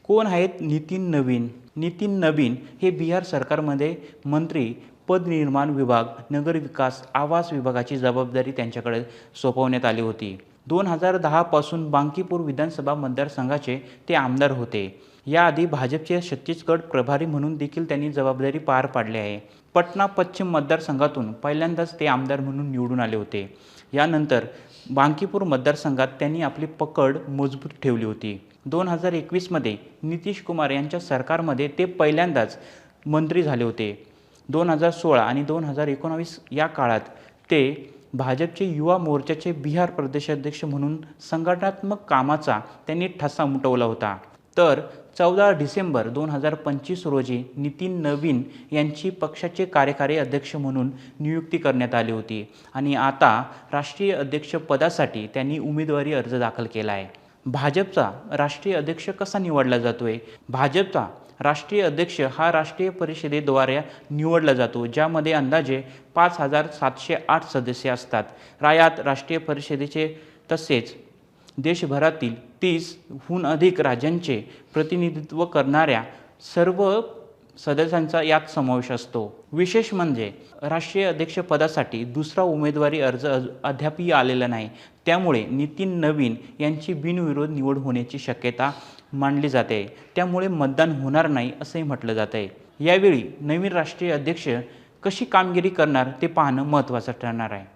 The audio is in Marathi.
कोण आहेत नितीन नवीन? नितीन नवीन हे बिहार सरकारमध्ये मंत्री, पद निर्माण विभाग, नगर विकास, आवास विभागाची जबाबदारी त्यांच्याकडे सोपवण्यात आली होती. 2010 पासून बांकीपूर विधानसभा मतदारसंघाचे ते आमदार होते. याआधी भाजपचे छत्तीसगड प्रभारी म्हणून देखील त्यांनी जबाबदारी पार पाडली आहे. पटना पश्चिम मतदारसंघातून पहिल्यांदाच ते आमदार म्हणून निवडून आले होते. यानंतर बांकीपूर मतदारसंघात त्यांनी आपली पकड मजबूत ठेवली होती. 2021 नितीश कुमार यांच्या सरकारमध्ये ते पहिल्यांदाच मंत्री झाले होते. 2016 आणि 2019 या काळात ते भाजपचे युवा मोर्चाचे बिहार प्रदेशाध्यक्ष म्हणून संघटनात्मक कामाचा त्यांनी ठसा उमटवला होता. तर 14 डिसेंबर 2025 रोजी नितीन नवीन यांची पक्षाचे कार्यकारी अध्यक्ष म्हणून नियुक्ती करण्यात आली होती आणि आता राष्ट्रीय अध्यक्षपदासाठी त्यांनी उमेदवारी अर्ज दाखल केला आहे. भाजपचा राष्ट्रीय अध्यक्ष कसा निवडला जातोय? भाजपचा राष्ट्रीय अध्यक्ष हा राष्ट्रीय परिषदेद्वारे निवडला जातो, ज्यामध्ये अंदाजे 5708 सदस्य असतात. यात राष्ट्रीय परिषदेचे तसेच देशभरातील 30हून अधिक राज्यांचे प्रतिनिधित्व करणाऱ्या सर्व सदस्यांचा यात समावेश असतो. विशेष म्हणजे राष्ट्रीय अध्यक्षपदासाठी दुसरा उमेदवारी अर्ज अद्यापही आलेला नाही. त्यामुळे नितीन नवीन यांची बिनविरोध निवड होण्याची शक्यता मानली जाते. त्यामुळे मतदान होणार नाही असंही म्हटलं जात आहे. यावेळी नवीन राष्ट्रीय अध्यक्ष कशी कामगिरी करणार ते पाहणं महत्त्वाचं ठरणार आहे.